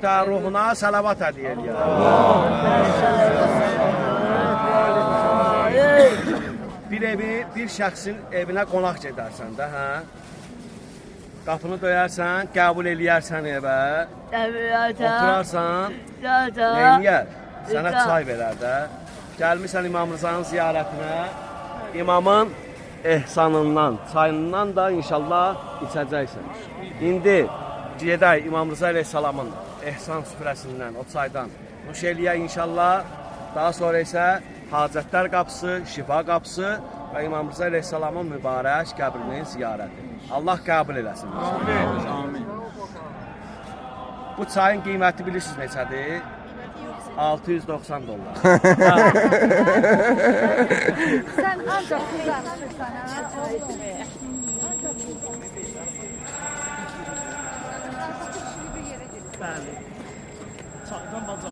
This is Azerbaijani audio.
Ruhuna salavat hədiyyə eləyər. Bir şəxsin evinə qonaq gedərsən də, hə? Qapını döyərsən, qəbul eləyərsən evə. Oturarsan, neyniyər? Sənə çay verər də. Gəlmirsən İmam Rızanın ziyarətinə, imamın ehsanından, çayından da inşallah içəcəksən. İndi gedək İmam Rıza əleyhissalamın ehsan süfrəsindən, o çaydan nuş eləyək inşallah. Daha sonra isə hacətlər qapısı, şifa qapısı və İmam Rıza əleyhissalamın mübarək qəbrinin ziyarəti. Allah qəbul eləsin. Amin. Bu çayın qiyməti bilirsiniz neçədir? 690 dollar. Sen ancak kullanmışsın. Bəli. Çaydan baca.